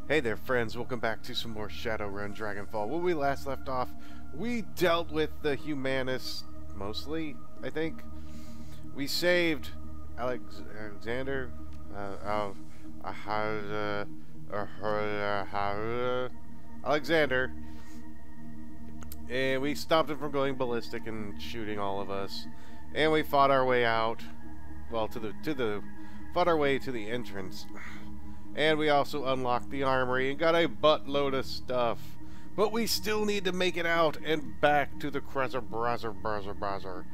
Hey there friends, welcome back to some more Shadowrun Dragonfall. When we last left off, we dealt with the Humanis, mostly, I think. We saved Alexander, Alexander, and we stopped him from going ballistic and shooting all of us. And we fought our way out, well, fought our way to the entrance. And we also unlocked the armory and got a buttload of stuff. But we still need to make it out and back to the Browser.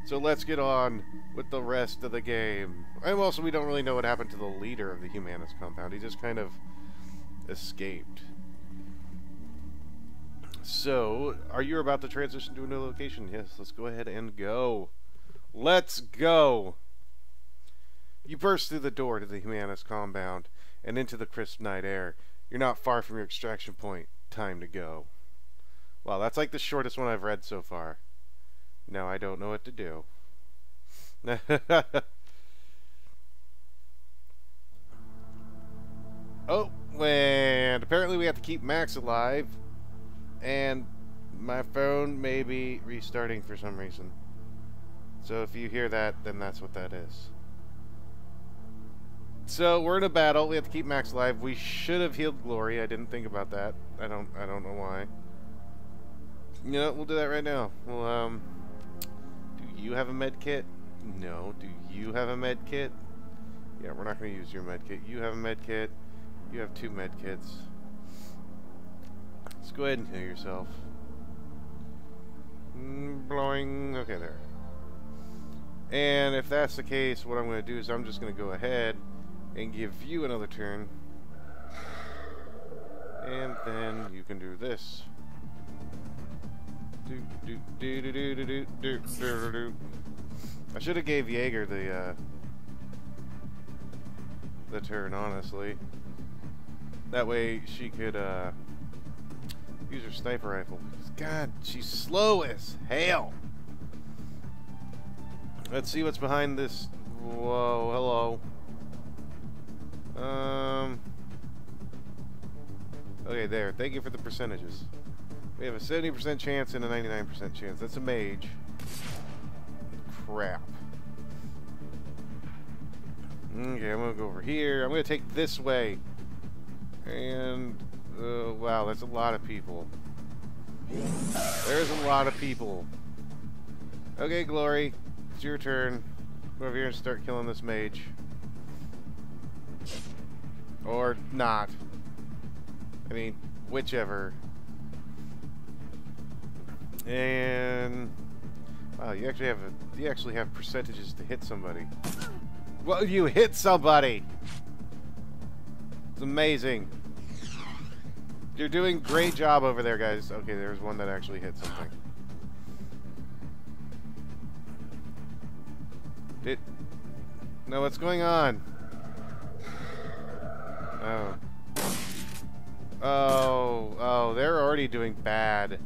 So let's get on with the rest of the game. And also, we don't really know what happened to the leader of the Humanis compound. He just kind of escaped. So, are you about to transition to a new location? Yes, let's go ahead and go. Let's go! You burst through the door to the Humanis compound and into the crisp night air. You're not far from your extraction point. Time to go. Wow, that's like the shortest one I've read so far. Now I don't know what to do. Oh, and apparently we have to keep Max alive. And my phone may be restarting for some reason. So if you hear that, then that's what that is. So we're in a battle. We have to keep Max alive. We should have healed Glory. I didn't think about that. I don't know why. You know, we'll do that right now. Well, do you have a med kit? No. Do you have a med kit? Yeah, we're not going to use your med kit. You have a med kit. You have 2 med kits. Let's go ahead and heal yourself. Blowing. Okay, there. And if that's the case, what I'm going to do is I'm just going to go ahead and give you another turn. And then you can do this. I should have gave Jaeger the turn, honestly. That way she could use her sniper rifle. God, she's slow as hell. Let's see what's behind this. Whoa, hello. Okay, there. Thank you for the percentages. We have a 70% chance and a 99% chance. That's a mage. Crap. Okay, I'm gonna go over here. I'm gonna take this way. And, wow, that's a lot of people. There's a lot of people. Okay, Glory. It's your turn. Go over here and start killing this mage. Or not. I mean, whichever. And wow, you actually have percentages to hit somebody. Well, you hit somebody. It's amazing. You're doing a great job over there, guys. Okay, there's one that actually hit something. No, what's going on? Oh. Oh, they're already doing bad.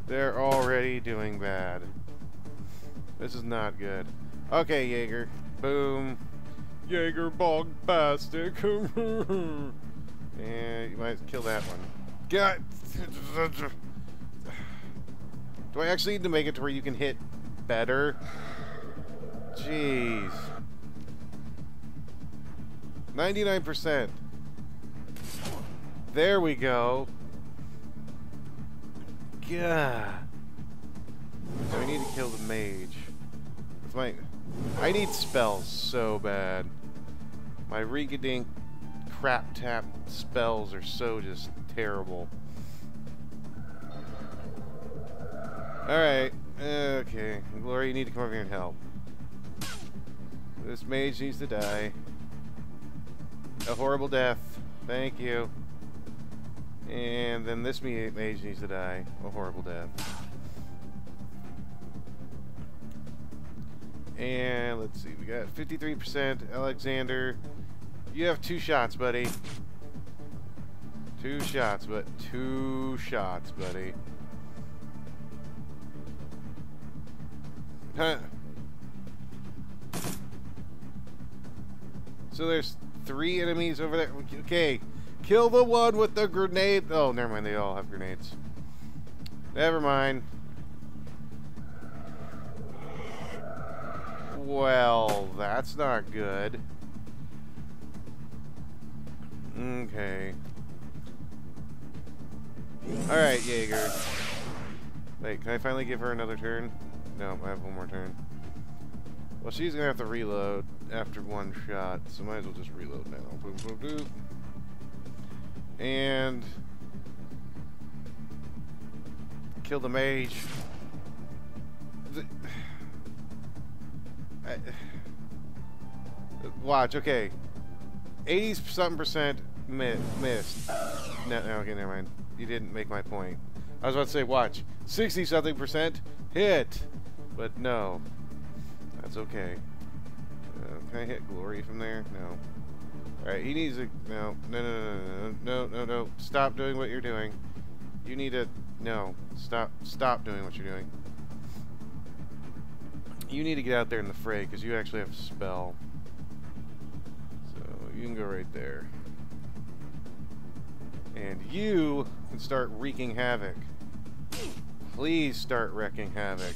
They're already doing bad. This is not good. Okay, Jaeger. Boom. Jaeger bombastic. And you might kill that one. God. Do I actually need to make it to where you can hit better? Jeez. 99%. There we go. God. So I need to kill the mage. I need spells so bad. My ringadink crap tap spells are so just terrible. Alright. Okay. Glory, you need to come over here and help. This mage needs to die. A horrible death. Thank you. And then this mage needs to die. A horrible death. And let's see. We got 53%. Alexander. You have 2 shots, buddy. 2 shots, but 2 shots, buddy. Huh. So there's 3 enemies over there. Okay. Kill the one with the grenade. Oh, never mind. They all have grenades. Never mind. Well, that's not good. Okay. Alright, Jaeger. Wait, can I finally give her another turn? No, I have one more turn. Well, she's gonna have to reload after one shot, so might as well just reload now. Boom, boom, boom. And kill the mage. Watch, okay. 80-something% missed. No, okay, never mind. You didn't make my point. I was about to say, watch. 60-something% hit. But no. That's okay. Can I hit Glory from there? No. Alright, he needs a... No. Stop doing what you're doing. You need to... No. Stop doing what you're doing. You need to get out there in the fray, because you actually have a spell. So, you can go right there. And you can start wreaking havoc. Please start wrecking havoc.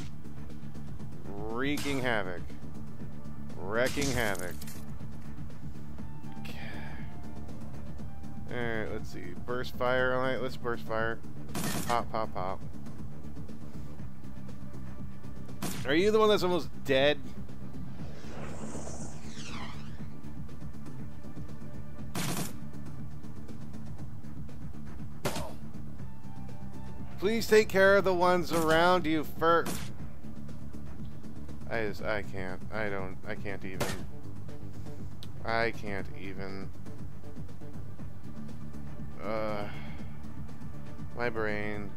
Wreaking havoc. Wrecking havoc. Alright, let's see. Burst fire. Alright, let's burst fire. Pop, pop, pop. Are you the one that's almost dead? Please take care of the ones around you first. I can't. I can't even. I can't even. My brain.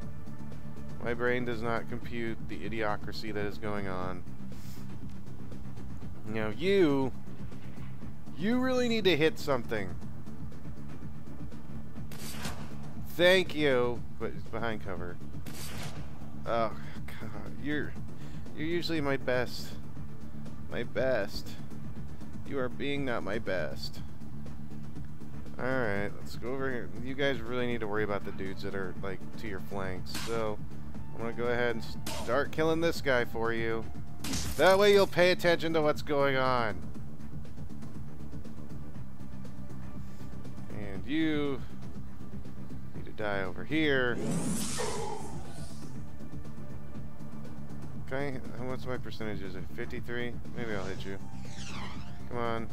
My brain does not compute the idiocracy that is going on. Now you really need to hit something. Thank you, but it's behind cover. Oh God, you're usually my best. My best. You are being not my best. Alright, let's go over here. You guys really need to worry about the dudes that are, like, to your flanks. So, I'm gonna go ahead and start killing this guy for you. That way you'll pay attention to what's going on. And you need to die over here. Okay, what's my percentage? Is it 53? Maybe I'll hit you. Come on.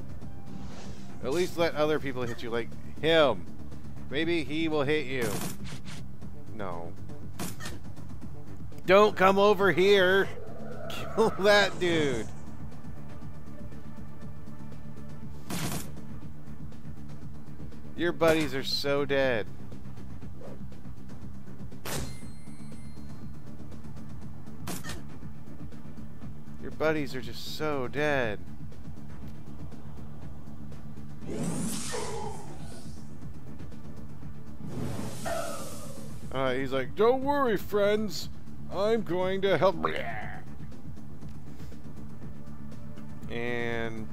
At least let other people hit you, like him. Maybe he will hit you. No. Don't come over here. Kill that dude. Your buddies are so dead. Your buddies are just so dead. He's like, don't worry, friends. I'm going to help. And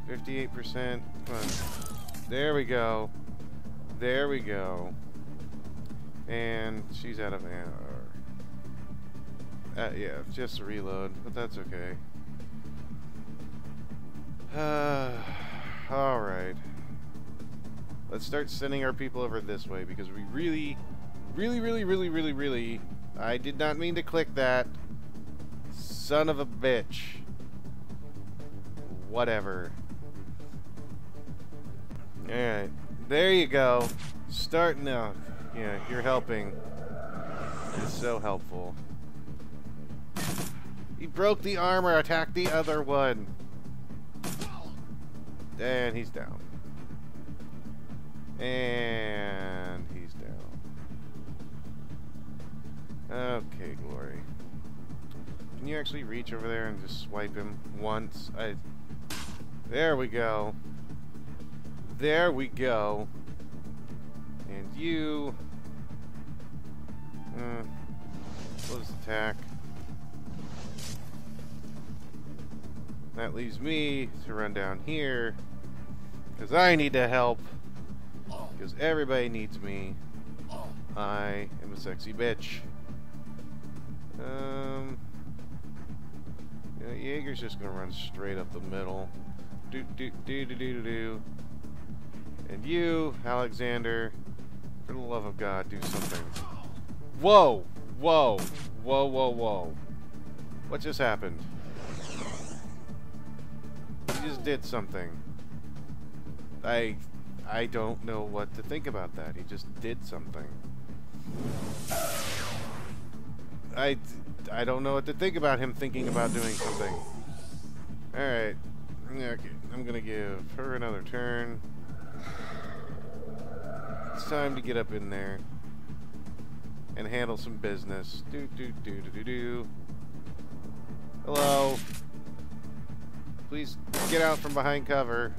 58%. Come on. There we go. There we go. And she's out of ammo. Yeah, just a reload, but that's okay. Alright. Let's start sending our people over this way because we really, I did not mean to click that. Son of a bitch. Whatever. Alright. There you go. Start now. Yeah, you're helping. It's so helpful. He broke the armor. Attack the other one. And he's down. And he's down. Okay, Glory. Can you actually reach over there and just swipe him once? There we go. There we go. And you... close attack. That leaves me to run down here Because I need to help. Because everybody needs me. I am a sexy bitch. Yeah, Jaeger's just gonna run straight up the middle. Do do do do do do. And you, Alexander, for the love of God, do something. Whoa! Whoa! Whoa, whoa, whoa. What just happened? He just did something. I don't know what to think about that. He just did something. I don't know what to think about him thinking about doing something. Alright. Okay. I'm gonna give her another turn. It's time to get up in there and handle some business. Do do do do do do. Hello. Please get out from behind cover.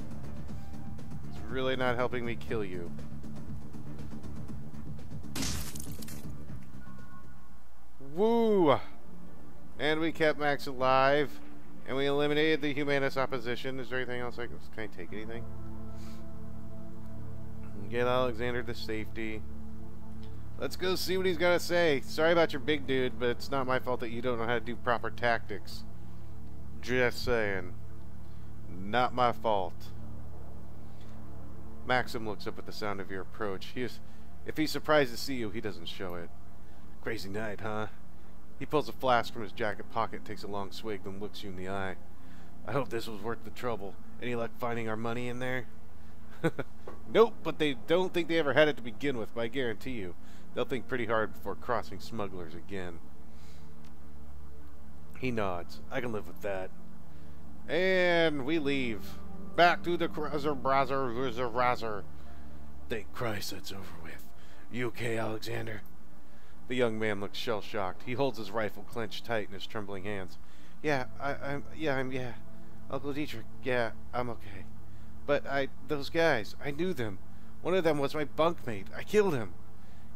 It's really not helping me kill you. Woo! And we kept Max alive. And we eliminated the Humanis opposition. Is there anything else can I take anything? Get Alexander to safety. Let's go see what he's got to say. Sorry about your big dude, but it's not my fault that you don't know how to do proper tactics. Just saying. Not my fault. Maxim looks up at the sound of your approach. If he's surprised to see you, he doesn't show it. Crazy night, huh? He pulls a flask from his jacket pocket, takes a long swig, then looks you in the eye. I hope this was worth the trouble. Any luck finding our money in there? Nope, but they don't think they ever had it to begin with, but I guarantee you, they'll think pretty hard before crossing smugglers again. He nods. I can live with that. And we leave. Back to the Razor. Thank Christ that's over with. You okay, Alexander? The young man looks shell-shocked. He holds his rifle clenched tight in his trembling hands. Yeah, yeah. Uncle Dietrich, yeah, I'm okay. But those guys, I knew them. One of them was my bunkmate. I killed him.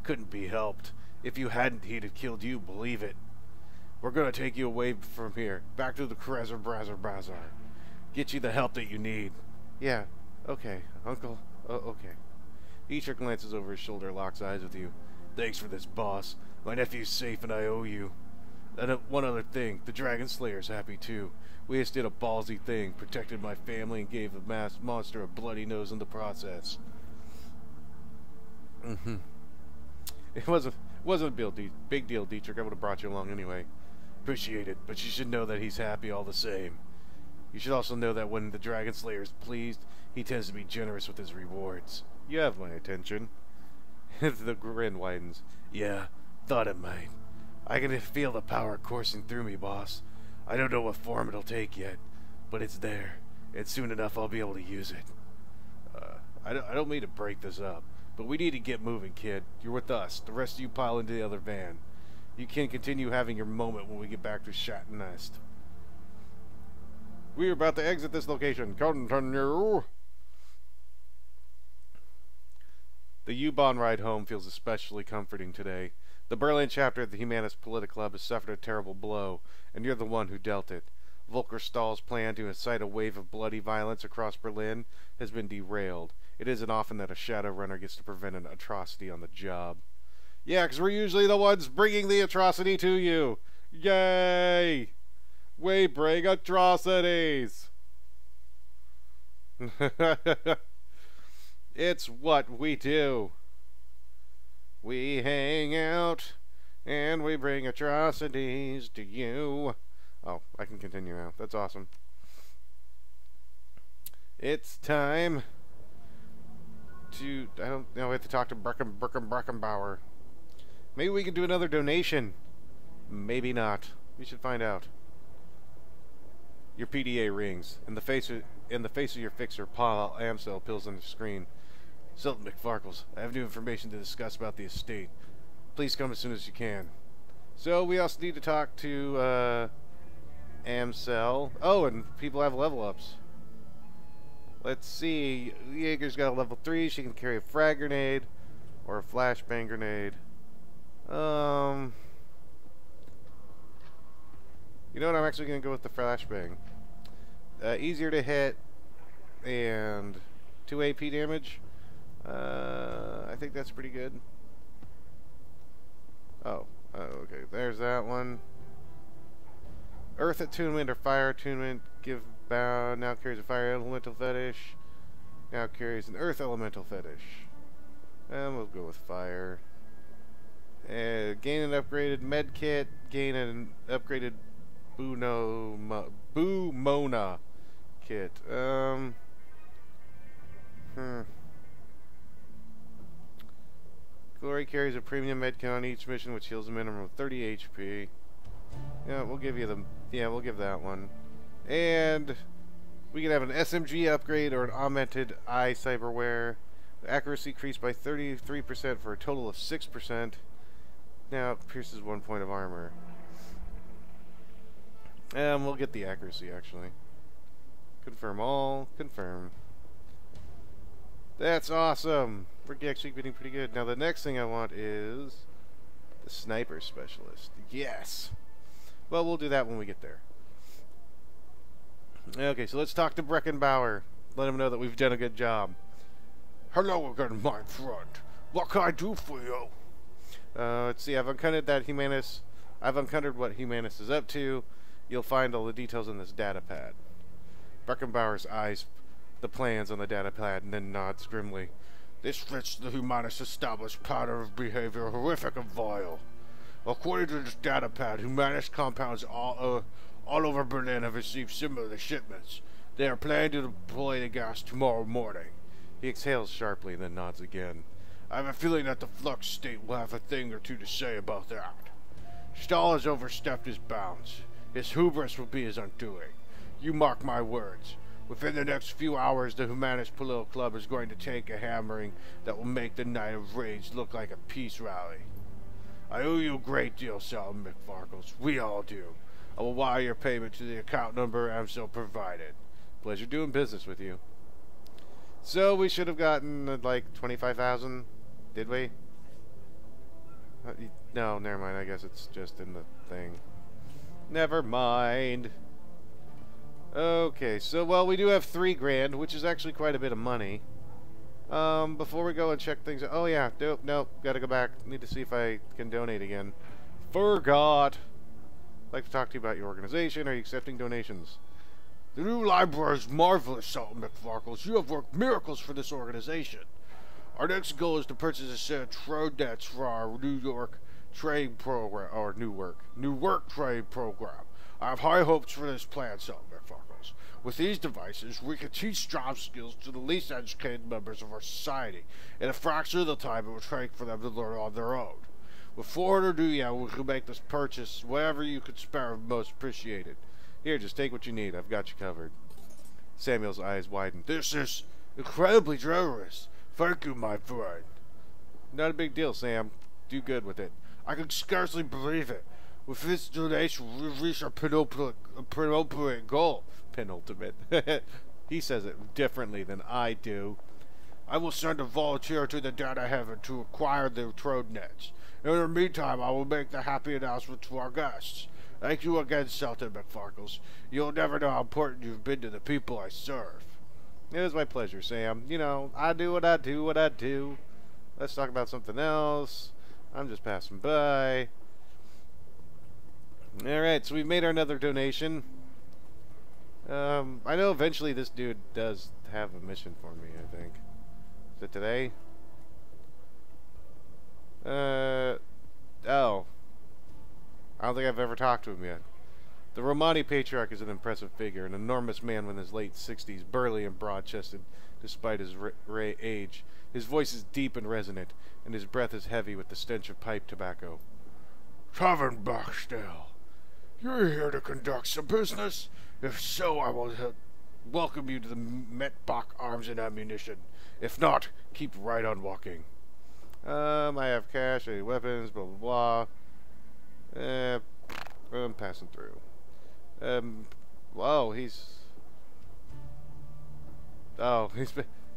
Couldn't be helped. If you hadn't, he'd have killed you, believe it. We're gonna take you away from here. Back to the Bazar. Get you the help that you need. Yeah, okay, Uncle. Okay. Dietrich glances over his shoulder, locks eyes with you. Thanks for this, boss. My nephew's safe and I owe you. And one other thing, the Dragon Slayer's happy too. We just did a ballsy thing, protected my family and gave the monster a bloody nose in the process. It wasn't a big deal, Dietrich. I would have brought you along anyway. Appreciate it, but you should know that he's happy all the same. You should also know that when the Dragon Slayer is pleased, he tends to be generous with his rewards. You have my attention. The grin widens. Yeah, thought it might. I can feel the power coursing through me, boss. I don't know what form it'll take yet, but it's there, and soon enough I'll be able to use it. I don't mean to break this up, but we need to get moving, kid. You're with us. The rest of you pile into the other van. You can continue having your moment when we get back to Shatnest. We're about to exit this location. Continue. The U-Bahn ride home feels especially comforting today. The Berlin chapter of the Humanis Political Club has suffered a terrible blow, and you're the one who dealt it. Volker Stahl's plan to incite a wave of bloody violence across Berlin has been derailed. It isn't often that a Shadowrunner gets to prevent an atrocity on the job. Yeah, because we're usually the ones bringing the atrocity to you. Yay! We bring atrocities! It's what we do. We hang out, and we bring atrocities to you. Oh, I can continue now. That's awesome. It's time to... I don't know, we have to talk to Brackenbauer. Maybe we can do another donation. Maybe not. We should find out. Your PDA rings. In the face of your fixer, Paul Amsel pills on the screen. Sultan McFarkles, I have new information to discuss about the estate. Please come as soon as you can. So we also need to talk to Amsel. Oh, and people have level ups. Let's see. Jaeger's got a level 3. She can carry a frag grenade or a flashbang grenade. You know what? I'm actually going to go with the flashbang. Easier to hit and 2 AP damage. I think that's pretty good. Oh, okay. There's that one. Earth attunement or fire attunement. Give bound. Now carries a fire elemental fetish. Now carries an earth elemental fetish. And we'll go with fire. Gain an upgraded med kit. Gain an upgraded Boomona kit. Glory carries a premium med kit on each mission, which heals a minimum of 30 HP. Yeah, we'll give you the. Yeah, we'll give that one. And we can have an SMG upgrade or an augmented eye cyberware. Accuracy increased by 33% for a total of 6%. Now it pierces 1 point of armor. And we'll get the accuracy, actually. Confirm all. Confirm. That's awesome. We're actually getting pretty good. Now the next thing I want is the sniper specialist. Yes. Well, we'll do that when we get there. Okay, so let's talk to Breckenbauer. Let him know that we've done a good job. Hello again, my friend. What can I do for you? Let's see. I've uncovered that Humanis. I've uncovered what Humanis is up to. You'll find all the details in this data pad. Breckenbauer's eyes the plans on the data pad and then nods grimly. This fits the Humanis established pattern of behavior, horrific and vile. According to this data pad, Humanis compounds all over Berlin have received similar shipments. They are planning to deploy the gas tomorrow morning. He exhales sharply and then nods again. I have a feeling that the Flux State will have a thing or two to say about that. Stahl has overstepped his bounds. His hubris will be his undoing. You mark my words. Within the next few hours, the Humanis Political Club is going to take a hammering that will make the Night of Rage look like a peace rally. I owe you a great deal, Sal McFarkles. We all do. I will wire your payment to the account number Amso provided. Pleasure doing business with you. So we should have gotten like 25,000, did we? No, never mind. I guess it's just in the thing. Never mind. Okay, so well, we do have 3 grand, which is actually quite a bit of money. Before we go and check things. Oh yeah, nope. Gotta go back. Need to see if I can donate again. Forgot. I'd like to talk to you about your organization. Are you accepting donations? The new library is marvelous, Sal McFarkles. You have worked miracles for this organization. Our next goal is to purchase a set of trade nets for our New York trade program, or New Work trade program. I have high hopes for this plan, Sal McFarkles. With these devices, we can teach job skills to the least educated members of our society in a fraction of the time it would take for them to learn on their own. With 400 new yen, we can make this purchase whatever you could spare most appreciated. Here, just take what you need. I've got you covered. Samuel's eyes widen. This is incredibly generous. Thank you, my friend. Not a big deal, Sam. Do good with it. I can scarcely believe it. With this donation, we've reached our penultimate goal. Penultimate. He says it differently than I do. I will send a volunteer to the data heaven to acquire the trade nets. In the meantime, I will make the happy announcement to our guests. Thank you again, Sultan McFarkles. You'll never know how important you've been to the people I serve. It was my pleasure, Sam. You know, I do what I do. Let's talk about something else. I'm just passing by. Alright, so we've made our another donation. I know eventually this dude does have a mission for me, I think. Is it today? Oh. I don't think I've ever talked to him yet. The Romani Patriarch is an impressive figure, an enormous man in his late 60s, burly and broad-chested, despite his age. His voice is deep and resonant, and his breath is heavy with the stench of pipe tobacco. Tavern Barksdale, you're here to conduct some business? If so, I will welcome you to the Metbach Arms and Ammunition. If not, keep right on walking. I have cash, I need weapons, blah, blah, blah. I'm passing through. Whoa, he's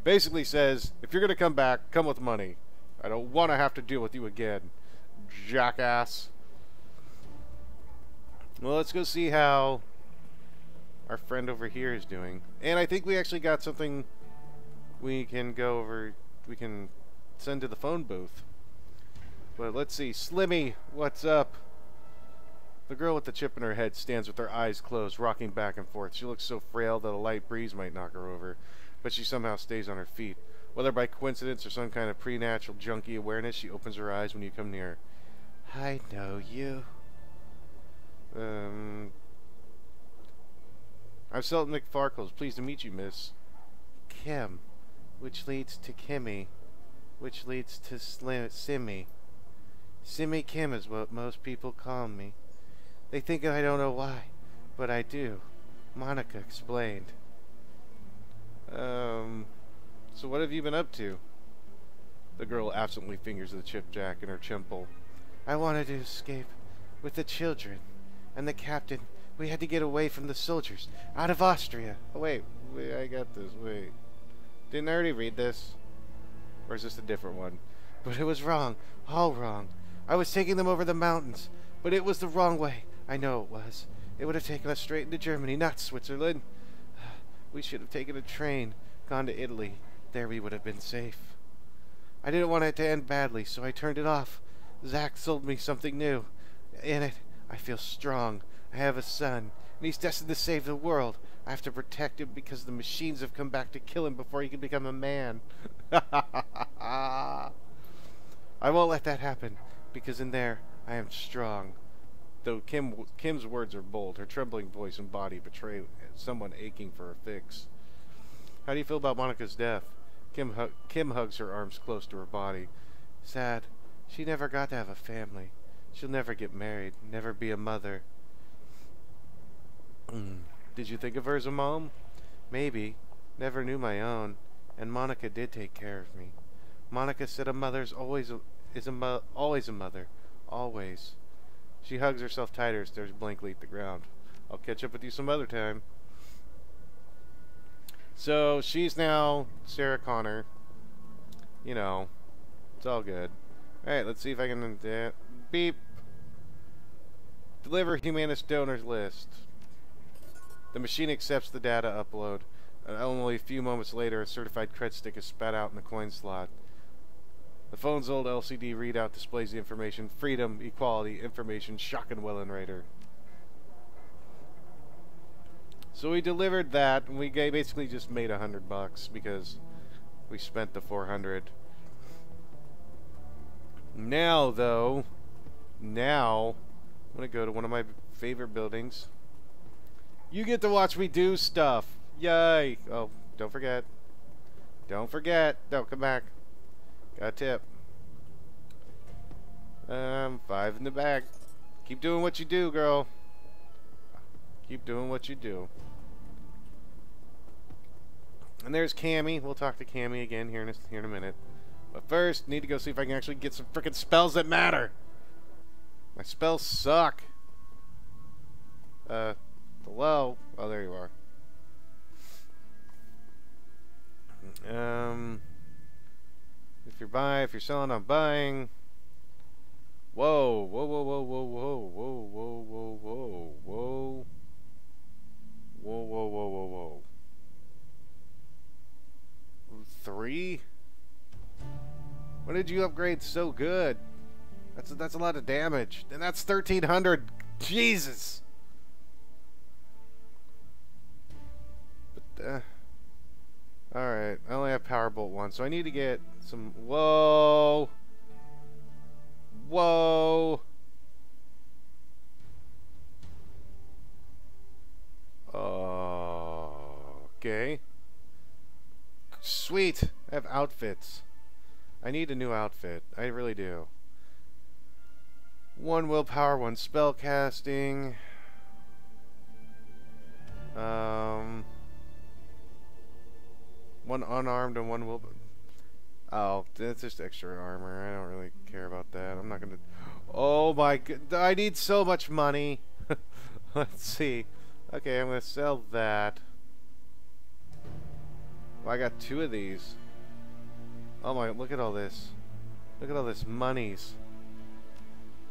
basically says, if you're gonna come back, come with money. I don't want to have to deal with you again, jackass. Well, let's go see how our friend over here is doing. And I think we actually got something we can go over, we can send to the phone booth. But let's see, Slimmy, what's up? The girl with the chip in her head stands with her eyes closed, rocking back and forth. She looks so frail that a light breeze might knock her over, but she somehow stays on her feet. Whether by coincidence or some kind of preternatural junkie awareness, she opens her eyes when you come near. I know you. I'm Sultan McFarkles. Pleased to meet you, miss. Kim, which leads to Kimmy, which leads to Simmy. Simmy Kim is what most people call me. They think I don't know why, but I do. Monica explained. So what have you been up to? The girl absently fingers the chipjack in her chimple. I wanted to escape with the children and the captain. We had to get away from the soldiers, out of Austria. Oh, wait, I got this, wait. Didn't I already read this? Or is this a different one? But it was wrong, all wrong. I was taking them over the mountains, but it was the wrong way. I know it was. It would have taken us straight into Germany, not Switzerland. We should have taken a train, gone to Italy. There we would have been safe. I didn't want it to end badly, so I turned it off. Zach sold me something new. In it, I feel strong. I have a son, and he's destined to save the world. I have to protect him because the machines have come back to kill him before he can become a man. I won't let that happen, because in there, I am strong. Though Kim's words are bold, her trembling voice and body betray someone aching for a fix. How do you feel about Monica's death? Kim hugs her arms close to her body. Sad. She never got to have a family. She'll never get married, never be a mother. Did you think of her as a mom? Maybe. Never knew my own. And Monica did take care of me. Monica said a mother's always a mother. Always. She hugs herself tighter, stares blankly at the ground. I'll catch up with you some other time. So, she's now Sarah Connor. You know, it's all good. Alright, let's see if I can... beep. Deliver Humanis donors list. The machine accepts the data upload. Only a few moments later, a certified cred stick is spat out in the coin slot. The phone's old LCD readout displays the information: freedom, equality, information, shock and Wellenreiter. So we delivered that, and we basically just made $100 because we spent the 400. Now, though, I'm gonna go to one of my favorite buildings. You get to watch me do stuff. Yay! Oh, don't forget. Don't forget. No, come back. Got a tip. 5 in the bag. Keep doing what you do, girl. Keep doing what you do. And there's Cammy. We'll talk to Cammy again here in a minute. But first, need to go see if I can actually get some frickin' spells that matter. My spells suck. Hello? Oh, there you are. If you're selling, I'm buying. Whoa, whoa, whoa, whoa, whoa, whoa, whoa, whoa, whoa, whoa, whoa. Whoa, whoa, whoa, whoa, whoa. 3? When did you upgrade so good? That's a lot of damage. And that's 1,300. Jesus. But, alright, I only have Powerbolt 1, so I need to get some... Whoa! Whoa! Okay. Sweet! I have outfits. I need a new outfit. I really do. 1 willpower, 1 spell casting. 1 unarmed and 1 will. Oh, that's just extra armor. I don't really care about that. I'm not gonna. Oh my god! I need so much money. Let's see. Okay, I'm gonna sell that. Well, I got 2 of these. Oh my! Look at all this. Look at all this monies.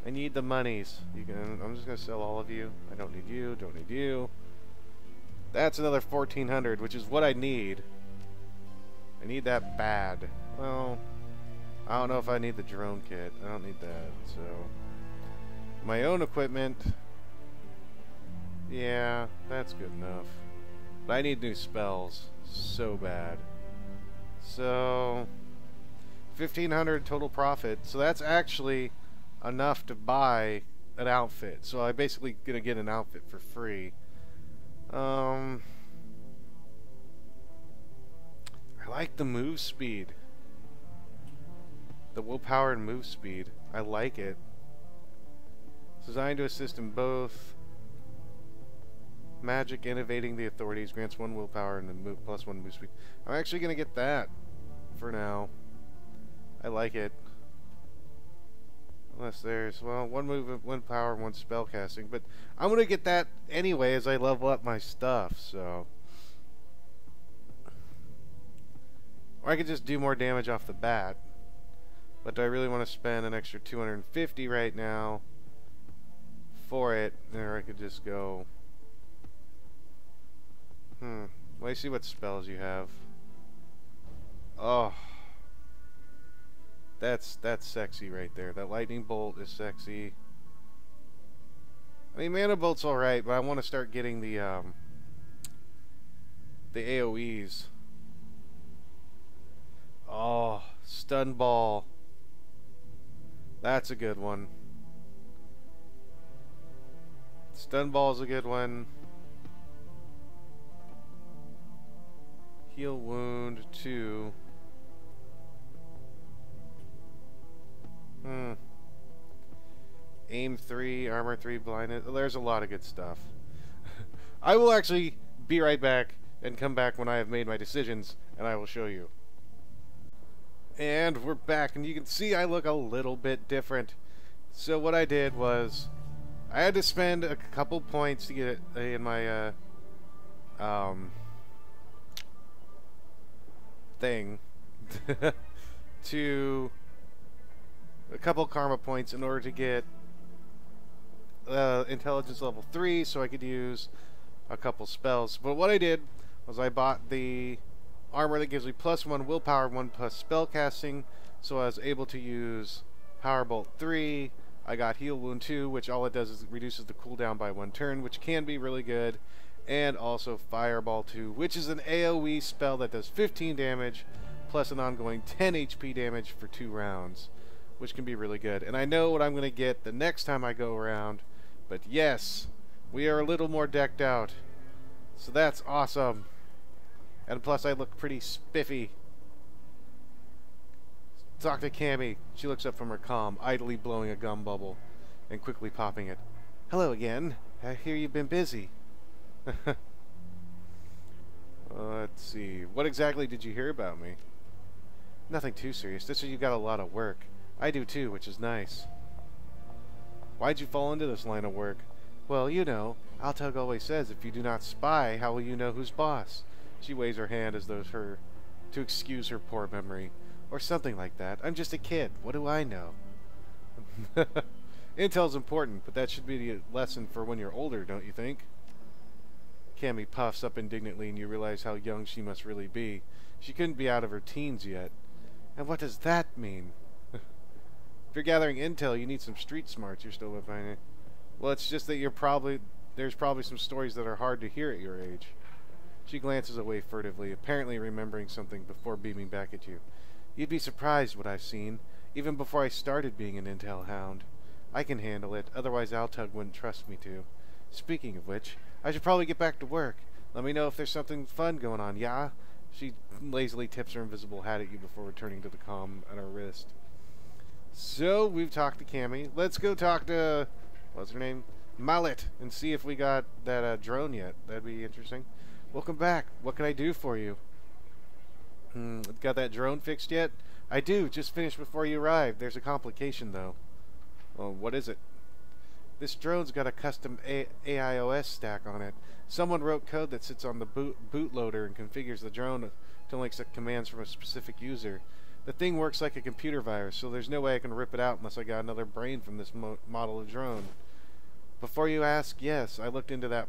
I need the monies. I'm just gonna sell all of you. I don't need you. Don't need you. That's another 1,400, which is what I need. I need that bad. Well, I don't know if I need the drone kit. I don't need that, so... My own equipment... Yeah, that's good enough. But I need new spells. So bad. So... 1,500 total profit. So that's actually enough to buy an outfit. So I'm basically gonna get an outfit for free. I like the move speed. The willpower and move speed. I like it. It's designed to assist in both magic and evading the authorities. Grants 1 willpower and then plus 1 move speed. I'm actually gonna get that for now. I like it. Unless there's, well, 1 movement, 1 power, 1 spell casting. But I'm gonna get that anyway as I level up my stuff, so. Or I could just do more damage off the bat. But do I really want to spend an extra 250 right now for it? Or I could just go... Let me see what spells you have. Oh. That's sexy right there. That lightning bolt is sexy. I mean, mana bolt's alright, but I want to start getting the AoEs. Oh, stun ball. That's a good one. Stun ball's a good one. Heal wound 2. Aim 3, armor 3, blindness. There's a lot of good stuff. I will actually be right back and come back when I have made my decisions, and I will show you. And we're back, and you can see I look a little bit different. So what I did was, I had to spend a couple points to get it in my thing to a couple karma points in order to get intelligence level 3, so I could use a couple spells. But what I did was I bought the armor that gives me plus 1 willpower, 1 plus spell casting, so I was able to use Power Bolt 3. I got Heal Wound 2, which all it does is it reduces the cooldown by 1 turn, which can be really good. And also Fireball 2, which is an AoE spell that does 15 damage, plus an ongoing 10 HP damage for 2 rounds, which can be really good. And I know what I'm going to get the next time I go around, but yes, we are a little more decked out. So that's awesome. And plus I look pretty spiffy. Talk to Cammy. She looks up from her comm, idly blowing a gum bubble and quickly popping it. Hello again. I hear you've been busy. Let's see. What exactly did you hear about me? Nothing too serious. This is you got a lot of work. I do too, which is nice. Why'd you fall into this line of work? Well, you know, Altug always says, if you do not spy, how will you know who's boss? She waves her hand as though to excuse her poor memory. Or something like that. I'm just a kid. What do I know? Intel's important, but that should be a lesson for when you're older, don't you think? Cammy puffs up indignantly, and you realize how young she must really be. She couldn't be out of her teens yet. And what does that mean? If you're gathering intel, you need some street smarts. You're still finding it. Well, it's just that there's probably some stories that are hard to hear at your age. She glances away furtively, apparently remembering something before beaming back at you. You'd be surprised what I've seen, even before I started being an intel hound. I can handle it, otherwise Altug wouldn't trust me to. Speaking of which, I should probably get back to work. Let me know if there's something fun going on, yeah? She lazily tips her invisible hat at you before returning to the comm at her wrist. So, we've talked to Cammy. Let's go talk to, what's her name? Mallet, and see if we got that drone yet. That'd be interesting. Welcome back. What can I do for you? Got that drone fixed yet? I do. Just finished before you arrived. There's a complication, though. Well, what is it? This drone's got a custom AIOS stack on it. Someone wrote code that sits on the bootloader and configures the drone to only accept commands from a specific user. The thing works like a computer virus, so there's no way I can rip it out unless I got another brain from this model of drone. Before you ask, yes, I looked into that.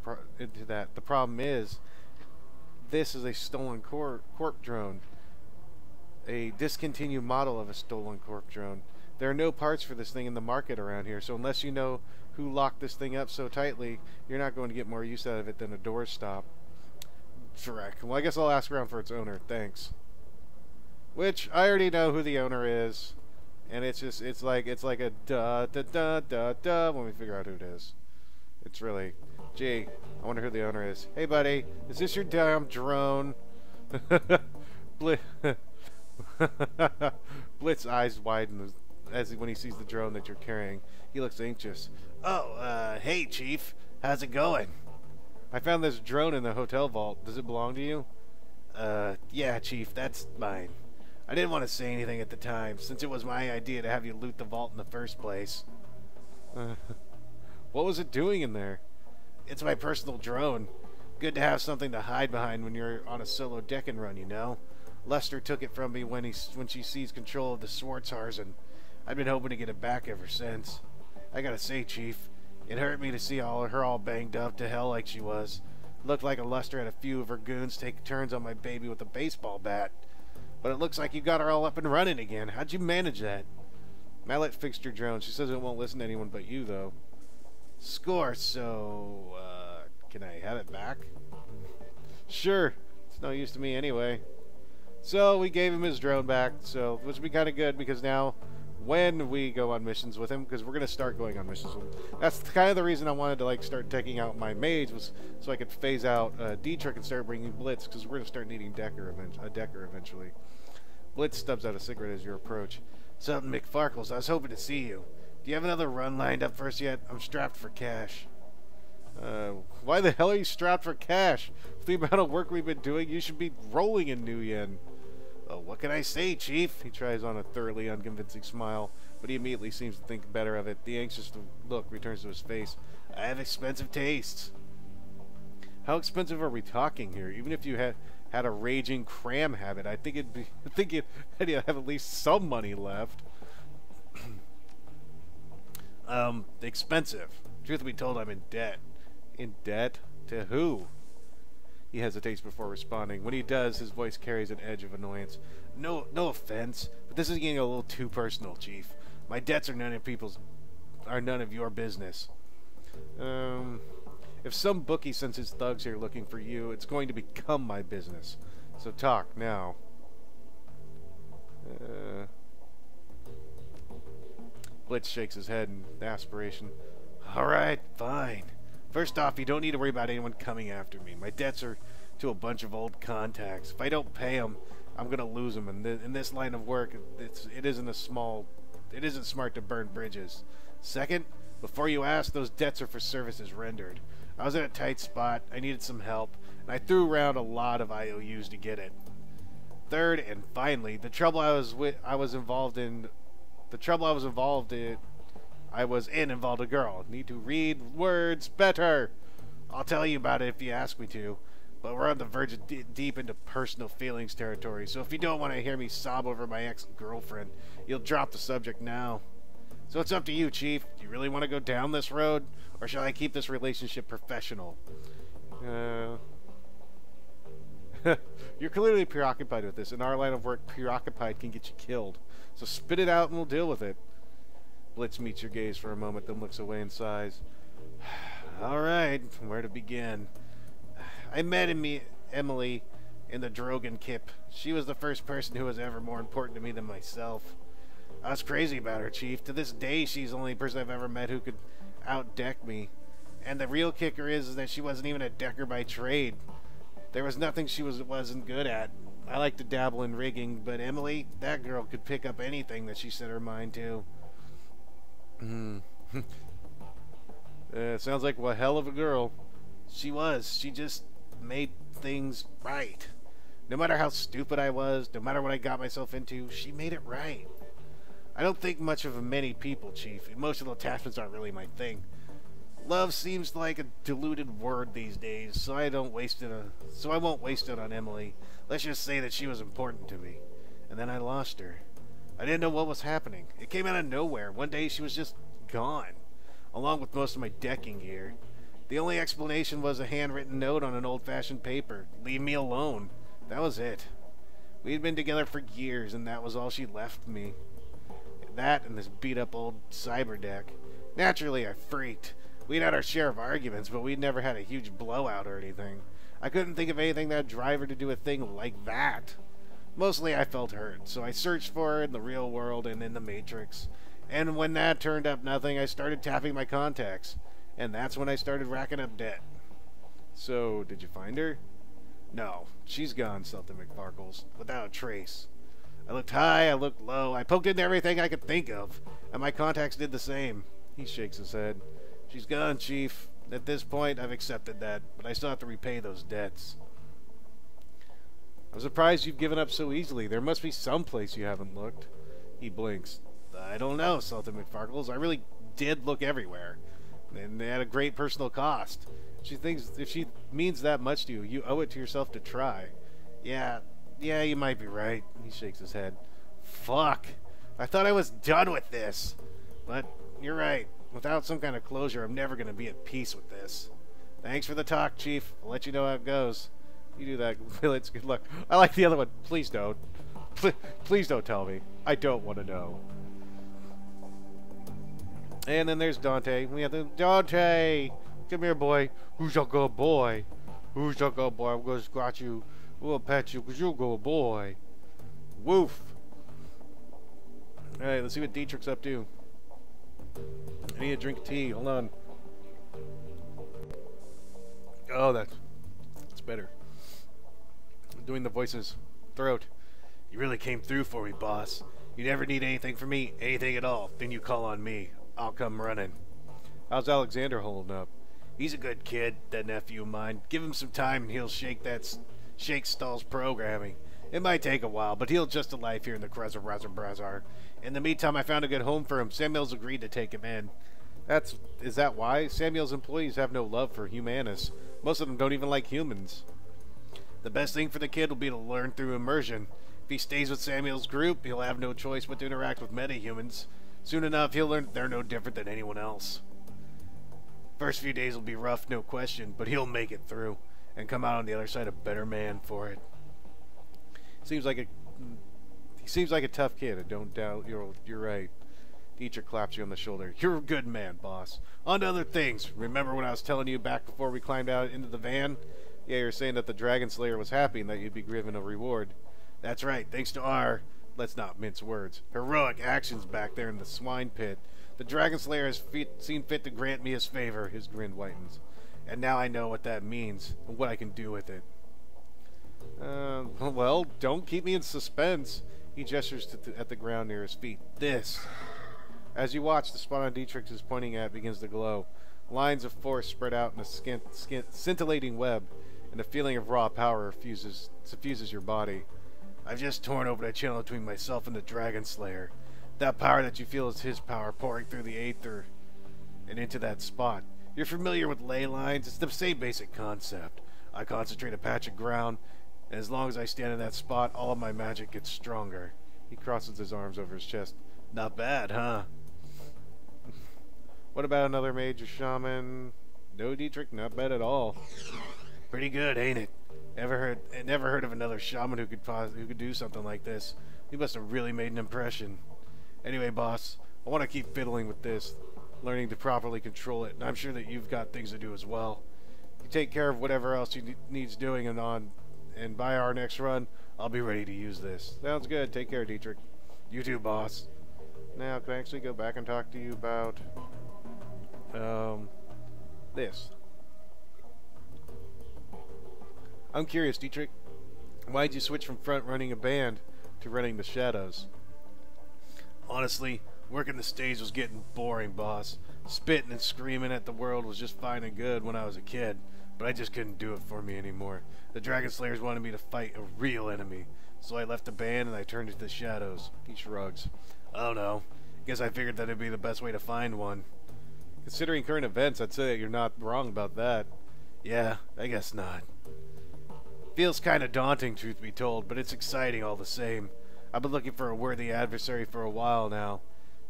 The problem is, this is a stolen corp drone. a discontinued model of a stolen corp drone. There are no parts for this thing in the market around here, so unless you know who locked this thing up so tightly, you're not going to get more use out of it than a doorstop. Shrek. Well, I guess I'll ask around for its owner. Thanks. Which, I already know who the owner is. And it's just, it's like a da when we figure out who it is. It's really, gee, I wonder who the owner is. Hey, buddy, is this your damn drone? Blitz's eyes widen as when he sees the drone that you're carrying. He looks anxious. Oh, hey, Chief. How's it going? I found this drone in the hotel vault. Does it belong to you? Yeah, Chief, that's mine. I didn't want to say anything at the time, since it was my idea to have you loot the vault in the first place. What was it doing in there? It's my personal drone. Good to have something to hide behind when you're on a solo decking run, you know? Lester took it from me when she seized control of the Schwarzharsen. I've been hoping to get it back ever since. I gotta say, Chief, it hurt me to see her all banged up to hell like she was. Looked like a Lester had a few of her goons take turns on my baby with a baseball bat. But it looks like you got her all up and running again. How'd you manage that? Mallet fixed your drone. She says it won't listen to anyone but you, though. Score, so, can I have it back? Sure. It's no use to me anyway. So, we gave him his drone back, so, which would be kind of good, because now, when we go on missions with him, because we're going to start going on missions with him. That's kind of the reason I wanted to, like, start taking out my mage, was so I could phase out Dietrich and start bringing Blitz, because we're going to start needing a Decker eventually. Blitz stubs out a cigarette as you approach. Something, McFarkles, I was hoping to see you. Do you have another run lined up for us yet? I'm strapped for cash. Why the hell are you strapped for cash? With the amount of work we've been doing, you should be rolling in new yen. Well, what can I say, Chief? He tries on a thoroughly unconvincing smile, but he immediately seems to think better of it. The anxious look returns to his face. I have expensive tastes. How expensive are we talking here? Even if you had a raging cram habit, I think you'd have at least some money left. Expensive. Truth be told, I'm in debt. In debt? To who? He hesitates before responding. When he does, his voice carries an edge of annoyance. No offense, but this is getting a little too personal, Chief. My debts are none of your business. If some bookie sends his thugs here looking for you, it's going to become my business. So talk now. Blitz shakes his head in aspiration. Alright, fine. First off, you don't need to worry about anyone coming after me. My debts are to a bunch of old contacts. If I don't pay them, I'm going to lose them. And in this line of work, it isn't smart to burn bridges. Second, before you ask, those debts are for services rendered. I was in a tight spot, I needed some help, and I threw around a lot of IOUs to get it. Third, and finally, the trouble I was involved in involved a girl. Need to read words better. I'll tell you about it if you ask me to, but we're on the verge of deep into personal feelings territory, so if you don't want to hear me sob over my ex-girlfriend, you'll drop the subject now. So it's up to you, Chief. Do you really want to go down this road, or shall I keep this relationship professional? You're clearly preoccupied with this. In our line of work, preoccupied can get you killed. So spit it out and we'll deal with it. Blitz meets your gaze for a moment, then looks away and sighs. Alright, where to begin? I met Emily in the Drogan Kip. She was the first person who was ever more important to me than myself. I was crazy about her, Chief. To this day, she's the only person I've ever met who could out-deck me. And the real kicker is that she wasn't even a decker by trade. There was nothing she wasn't good at. I like to dabble in rigging, but Emily, that girl could pick up anything that she set her mind to. Sounds like a hell of a girl. She was. She just made things right. No matter how stupid I was, no matter what I got myself into, she made it right. I don't think much of many people, Chief. Emotional attachments aren't really my thing. Love seems like a diluted word these days, so I won't waste it on Emily. Let's just say that she was important to me. And then I lost her. I didn't know what was happening. It came out of nowhere. One day she was just gone, along with most of my decking gear. The only explanation was a handwritten note on an old-fashioned paper. Leave me alone. That was it. We'd been together for years, and that was all she left me. That and this beat-up old cyber deck. Naturally, I freaked. We'd had our share of arguments, but we'd never had a huge blowout or anything. I couldn't think of anything that'd drive her to do a thing like that. Mostly I felt hurt, so I searched for her in the real world and in the Matrix. And when that turned up nothing, I started tapping my contacts. And that's when I started racking up debt. So, did you find her? No, she's gone, Sultan McFarkles, without a trace. I looked high, I looked low, I poked into everything I could think of, and my contacts did the same. He shakes his head. She's gone, Chief. At this point, I've accepted that, but I still have to repay those debts. I'm surprised you've given up so easily. There must be some place you haven't looked. He blinks. I don't know, Sultan McFarkles. I really did look everywhere. And they had a great personal cost. She thinks if she means that much to you, you owe it to yourself to try. Yeah, you might be right. He shakes his head. Fuck. I thought I was done with this. But you're right. Without some kind of closure, I'm never going to be at peace with this. Thanks for the talk, Chief. I'll let you know how it goes. You do that, Willits. Good luck. I like the other one. Please don't. Please don't tell me. I don't want to know. And then there's Dante. We have the Dante. Come here, boy. Who's your good boy? Who's your good boy? I'm gonna scratch you. We'll pet you because you're a good boy. Woof. Alright, let's see what Dietrich's up to. I need a drink of tea. Hold on. Oh, that's better. I'm doing the voices. Throat. You really came through for me, boss. You never need anything from me, anything at all. Then you call on me. I'll come running. How's Alexander holding up? He's a good kid, that nephew of mine. Give him some time and he'll shake Stahl's programming. It might take a while, but he'll adjust to life here in the Krezzer Brazar. In the meantime, I found a good home for him. Samuel's agreed to take him in. Is that why? Samuel's employees have no love for Humanis. Most of them don't even like humans. The best thing for the kid will be to learn through immersion. If he stays with Samuel's group, he'll have no choice but to interact with metahumans. Soon enough, he'll learn that they're no different than anyone else. First few days will be rough, no question, but he'll make it through and come out on the other side a better man for it. He seems like a tough kid. I don't doubt you're right. Dietrich claps you on the shoulder. You're a good man, boss. On to other things. Remember when I was telling you back before we climbed out into the van? Yeah, you're saying that the Dragon Slayer was happy and that you'd be given a reward. That's right. Thanks to our, let's not mince words, heroic actions back there in the swine pit, the Dragon Slayer has seen fit to grant me his favor. His grin whitens. And now I know what that means and what I can do with it. Well, don't keep me in suspense. He gestures at the ground near his feet. This. As you watch, the spot on Dietrich is pointing at begins to glow. Lines of force spread out in a scintillating web, and a feeling of raw power suffuses your body. I've just torn open a channel between myself and the Dragon Slayer. That power that you feel is his power pouring through the aether and into that spot. You're familiar with ley lines? It's the same basic concept. I concentrate a patch of ground, and as long as I stand in that spot, all of my magic gets stronger. He crosses his arms over his chest. Not bad, huh? What about another mage or shaman? No, Dietrich, not bad at all. Pretty good, ain't it? Never heard of another shaman who could do something like this. You must have really made an impression. Anyway, boss, I want to keep fiddling with this, learning to properly control it, and I'm sure that you've got things to do as well. You take care of whatever else you needs doing, and by our next run, I'll be ready to use this. Sounds good. Take care, Dietrich. You too, boss. Now, can I actually go back and talk to you about this? I'm curious, Dietrich. Why'd you switch from front running a band to running the Shadows? Honestly, working the stage was getting boring, boss. Spitting and screaming at the world was just fine and good when I was a kid, but I just couldn't do it for me anymore. The Dragon Slayers wanted me to fight a real enemy, so I left the band and I turned to the Shadows. He shrugs. I don't know. Guess I figured that it'd be the best way to find one. Considering current events, I'd say that you're not wrong about that. Yeah, I guess not. Feels kind of daunting, truth be told, but it's exciting all the same. I've been looking for a worthy adversary for a while now.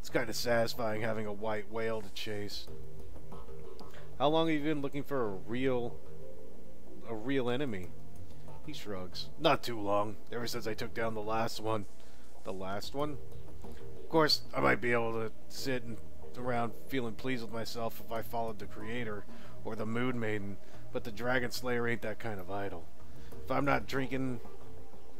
It's kind of satisfying having a white whale to chase. How long have you been looking for a real enemy? He shrugs. Not too long. Ever since I took down the last one. The last one? Of course, I might be able to sit around feeling pleased with myself if I followed the Creator or the Moon Maiden, but the Dragon Slayer ain't that kind of idol. If I'm not drinking,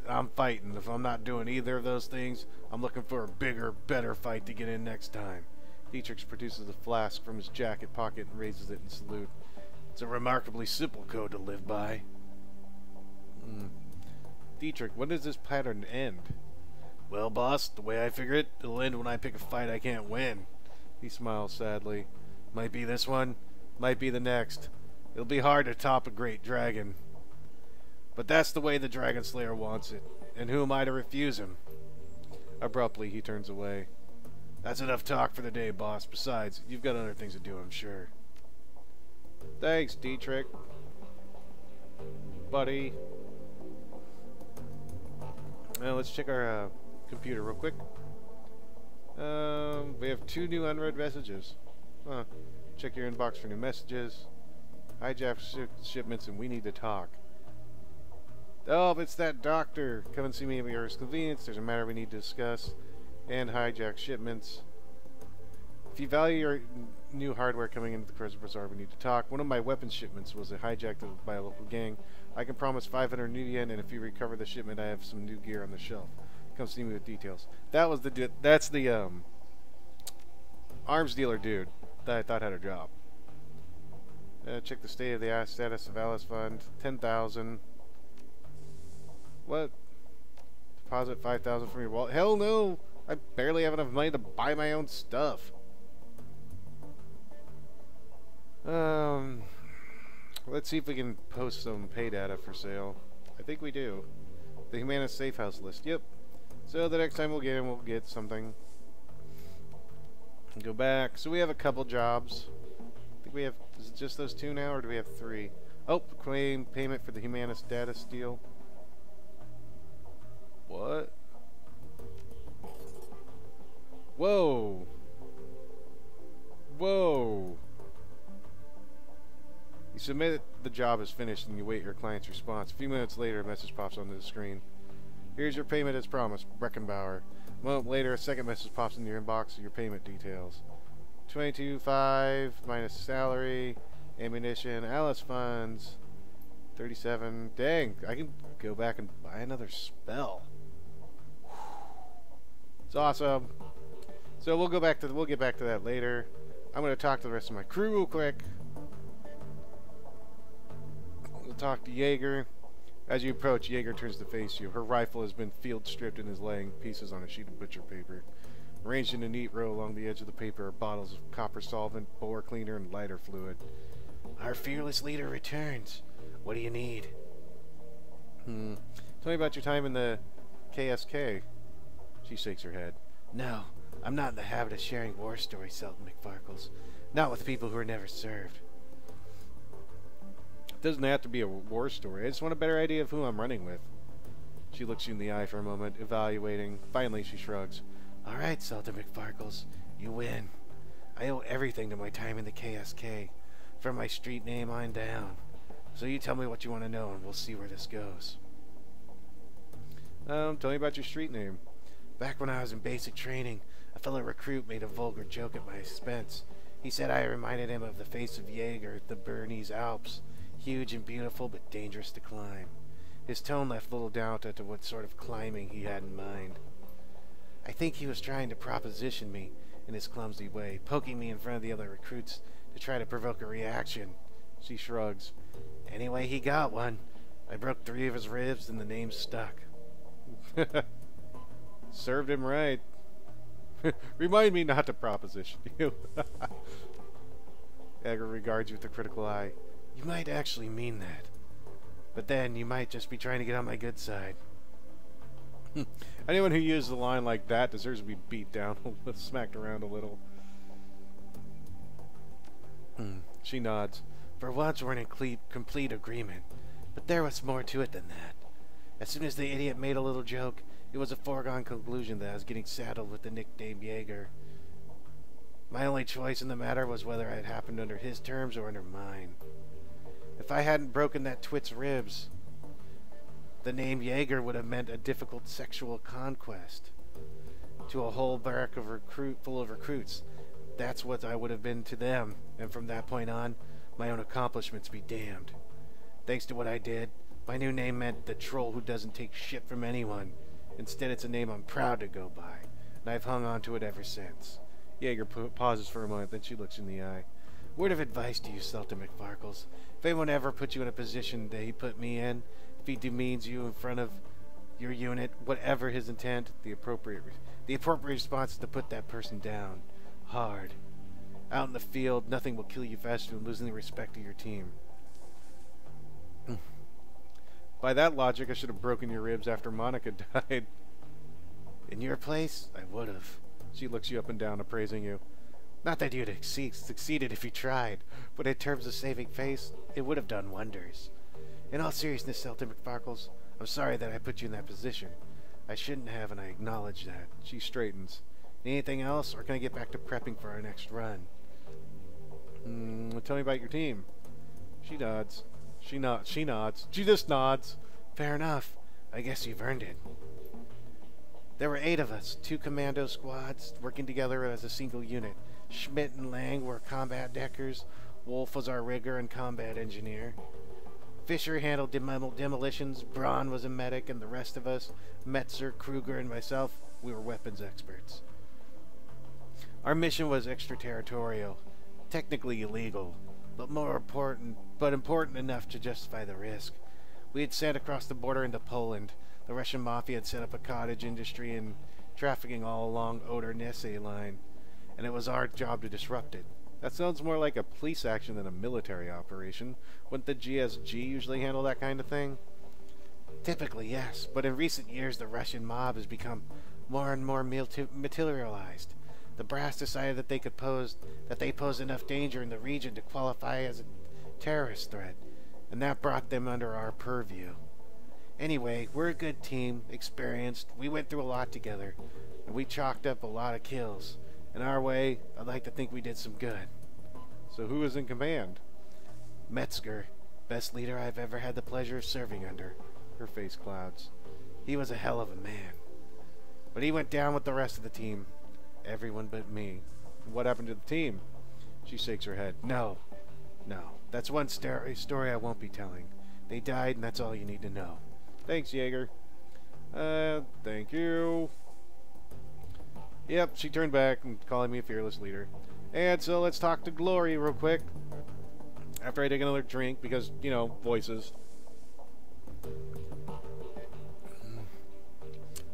I'm fighting. If I'm not doing either of those things, I'm looking for a bigger, better fight to get in next time. Dietrich produces a flask from his jacket pocket and raises it in salute. It's a remarkably simple code to live by. Dietrich, when does this pattern end? Well, boss, the way I figure it, it'll end when I pick a fight I can't win. He smiles sadly. Might be this one, might be the next. It'll be hard to top a great dragon. But that's the way the Dragon Slayer wants it, and who am I to refuse him? Abruptly, he turns away. That's enough talk for the day, boss. Besides, you've got other things to do, I'm sure. Thanks, Dietrich. Buddy. Well, let's check our computer real quick. We have 2 new unread messages. Huh. Check your inbox for new messages. Hijack shipments and we need to talk. Oh, it's that doctor. Come and see me at your convenience. There's a matter we need to discuss. And hijack shipments. If you value your new hardware coming into the Crystal Bazaar, we need to talk. One of my weapons shipments was hijacked by a local gang. I can promise 500 new yen, and if you recover the shipment, I have some new gear on the shelf. Come see me with details. That's the arms dealer dude that I thought had a job. Check the state of the status of Alice Fund. 10,000. What? Deposit 5,000 from your wallet? Hell no! I barely have enough money to buy my own stuff. Let's see if we can post some pay data for sale. I think we do. The Humanis safe house list. Yep. So the next time we'll get something. Go back. So we have a couple jobs. I think we have. Is it just those 2 now, or do we have 3? Oh, claim payment for the Humanis data steal. What? Whoa. Whoa. You submit the job is finished and you wait your client's response. A few minutes later, a message pops onto the screen. Here's your payment as promised, Breckenbauer. A moment later, a second message pops into your inbox with your payment details. 22.5 minus salary, ammunition, Alice funds, 37. Dang, I can go back and buy another spell. It's awesome. So we'll get back to that later. I'm going to talk to the rest of my crew real quick. We'll talk to Jaeger. As you approach, Jaeger turns to face you. Her rifle has been field stripped and is laying pieces on a sheet of butcher paper. Arranged in a neat row along the edge of the paper are bottles of copper solvent, bore cleaner, and lighter fluid. Our fearless leader returns. What do you need? Tell me about your time in the KSK. She shakes her head. No, I'm not in the habit of sharing war stories, Sultan McFarkles. Not with people who are never served. It doesn't have to be a war story. I just want a better idea of who I'm running with. She looks you in the eye for a moment, evaluating. Finally, she shrugs. All right, Sultan McFarkles, you win. I owe everything to my time in the KSK, from my street name on down. So you tell me what you want to know, and we'll see where this goes. Tell me about your street name. Back when I was in basic training, a fellow recruit made a vulgar joke at my expense. He said I reminded him of the face of Jaeger at the Bernese Alps. Huge and beautiful, but dangerous to climb. His tone left little doubt as to what sort of climbing he had in mind. I think he was trying to proposition me in his clumsy way, poking me in front of the other recruits to try to provoke a reaction. She shrugs. Anyway, he got one. I broke 3 of his ribs and the name stuck. Served him right. Remind me not to proposition you. Jaeger regards you with a critical eye. You might actually mean that. But then you might just be trying to get on my good side. Anyone who uses a line like that deserves to be beat down, smacked around a little. She nods. For once we're in complete agreement. But there was more to it than that. As soon as the idiot made a little joke, it was a foregone conclusion that I was getting saddled with the nickname Jaeger. My only choice in the matter was whether it happened under his terms or under mine. If I hadn't broken that twit's ribs, The name Jaeger would have meant a difficult sexual conquest. To a whole barrack of full of recruits. That's what I would have been to them, and from that point on, my own accomplishments be damned. Thanks to what I did, my new name meant the troll who doesn't take shit from anyone. Instead, it's a name I'm proud to go by, and I've hung on to it ever since. Jaeger pauses for a moment, then she looks in the eye. Word of advice to you, Sultan McFarkles. If anyone ever put you in a position that he put me in, if he demeans you in front of your unit, whatever his intent, the appropriate response is to put that person down. Hard. Out in the field, nothing will kill you faster than losing the respect of your team. By that logic, I should have broken your ribs after Monica died. In your place, I would have. She looks you up and down, appraising you. Not that you'd succeeded if you tried, but in terms of saving face, it would have done wonders. In all seriousness, Sultan McFarkles, I'm sorry that I put you in that position. I shouldn't have, and I acknowledge that. She straightens. Anything else, or can I get back to prepping for our next run? Tell me about your team. She nods. She nods. She just nods. Fair enough. I guess you've earned it. There were 8 of us, 2 commando squads, working together as a single unit. Schmidt and Lang were combat deckers. Wolf was our rigger and combat engineer. Fisher handled demolitions. Braun was a medic, and the rest of us, Metzer, Kruger, and myself, we were weapons experts. Our mission was extraterritorial, technically illegal, but important enough to justify the risk. We had sent across the border into Poland. The Russian mafia had set up a cottage industry and trafficking all along Oder-Neisse line, and it was our job to disrupt it. That sounds more like a police action than a military operation. Wouldn't the GSG usually handle that kind of thing? Typically, yes, but in recent years the Russian mob has become more and more materialized. The brass decided that they posed enough danger in the region to qualify as a terrorist threat, and that brought them under our purview. Anyway, we're a good team, experienced. We went through a lot together, and we chalked up a lot of kills. In our way, I'd like to think we did some good. So who is in command? Metzger, best leader I've ever had the pleasure of serving under. Her face clouds. He was a hell of a man. But he went down with the rest of the team. Everyone but me. What happened to the team? She shakes her head. No. That's one story I won't be telling. They died, and that's all you need to know. Thanks, Jaeger. Thank you. Yep, she turned back and calling me a fearless leader. And so let's talk to Glory real quick. After I take another drink, because, you know, voices.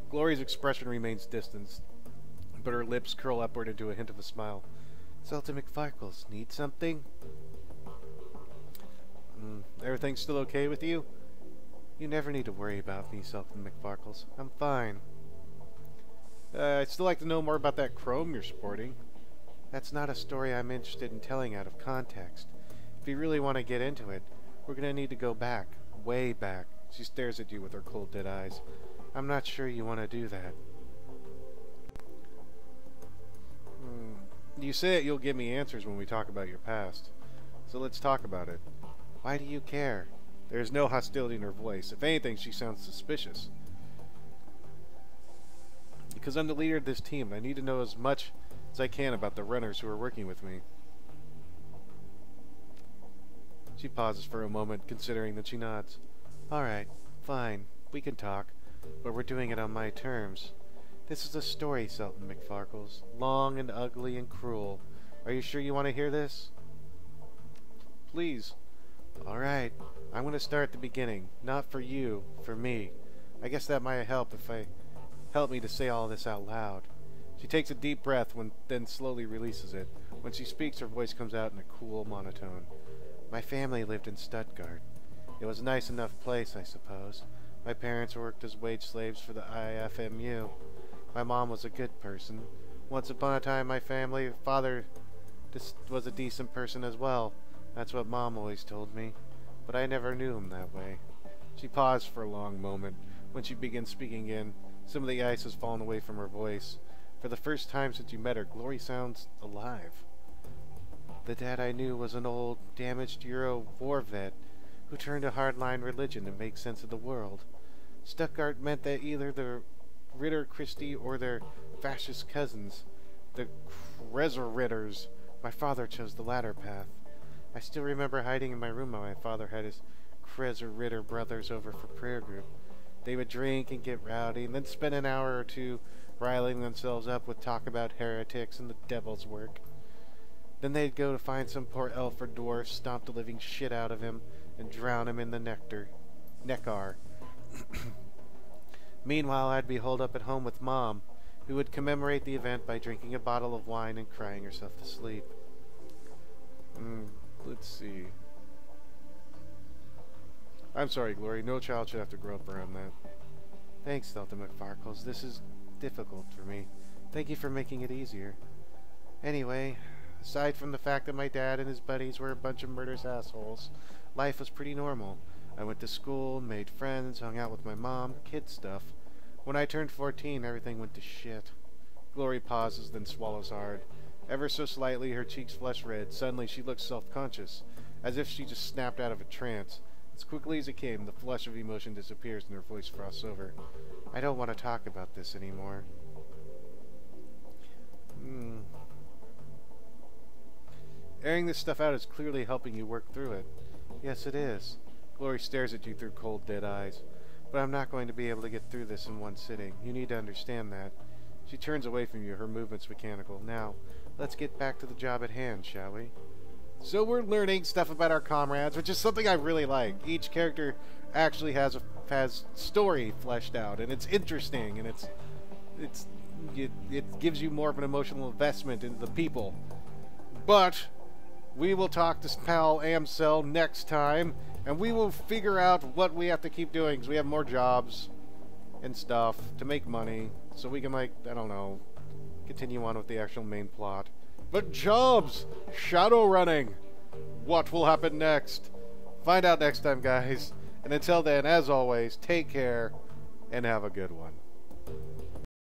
Glory's expression remains distanced, but her lips curl upward into a hint of a smile. Sultan McFarkles, need something? Everything's still okay with you? You never need to worry about me, Sultan McFarkles. I'm fine. I'd still like to know more about that chrome you're sporting. That's not a story I'm interested in telling out of context. If you really want to get into it, we're going to need to go back. Way back. She stares at you with her cold, dead eyes. I'm not sure you want to do that. You say it, you'll give me answers when we talk about your past. So let's talk about it. Why do you care? There's no hostility in her voice. If anything, she sounds suspicious. Because I'm the leader of this team, I need to know as much as I can about the runners who are working with me. She pauses for a moment, considering that she nods. Alright, fine, we can talk, but we're doing it on my terms. This is a story, Sultan McFarkles. Long and ugly and cruel. Are you sure you want to hear this? Please. Alright, I'm going to start at the beginning. Not for you, for me. I guess that might help me to say all this out loud. She takes a deep breath, then slowly releases it. When she speaks, her voice comes out in a cool monotone. My family lived in Stuttgart. It was a nice enough place, I suppose. My parents worked as wage slaves for the IFMU. My mom was a good person. Once upon a time, my father was a decent person as well. That's what Mom always told me. But I never knew him that way. She paused for a long moment. When she begins speaking again, some of the ice has fallen away from her voice. For the first time since you met her, Glory sounds alive. The dad I knew was an old, damaged Euro war vet who turned to hardline religion to make sense of the world. Stuttgart meant that either the Ritter Christie or their fascist cousins, the Krezer Ritters. My father chose the latter path. I still remember hiding in my room while my father had his Krezer Ritter brothers over for prayer group. They would drink and get rowdy, and then spend an hour or two riling themselves up with talk about heretics and the devil's work. Then they'd go to find some poor elf or dwarf, stomp the living shit out of him, and drown him in the Neckar. Meanwhile, I'd be holed up at home with Mom, who would commemorate the event by drinking a bottle of wine and crying herself to sleep. Let's see. I'm sorry, Glory. No child should have to grow up around that. Thanks, Delta McFarkles. This is difficult for me. Thank you for making it easier. Anyway, aside from the fact that my dad and his buddies were a bunch of murderous assholes, life was pretty normal. I went to school, made friends, hung out with my mom, kid stuff. When I turned 14, everything went to shit. Glory pauses, then swallows hard. Ever so slightly, her cheeks flush red. Suddenly, she looks self-conscious, as if she just snapped out of a trance. As quickly as it came, the flush of emotion disappears and her voice frosts over. I don't want to talk about this anymore. Airing this stuff out is clearly helping you work through it. Yes, it is. Glory stares at you through cold, dead eyes. But I'm not going to be able to get through this in one sitting. You need to understand that. She turns away from you, her movements mechanical. Now, let's get back to the job at hand, shall we? So we're learning stuff about our comrades, which is something I really like. Each character actually has story fleshed out, and it's interesting, and it gives you more of an emotional investment into the people. But we will talk to pal Amcel next time, and we will figure out what we have to keep doing, because we have more jobs and stuff to make money, so we can, like, I don't know, continue on with the actual main plot. But jobs! Shadowrunning! What will happen next? Find out next time, guys. And until then, as always, take care and have a good one.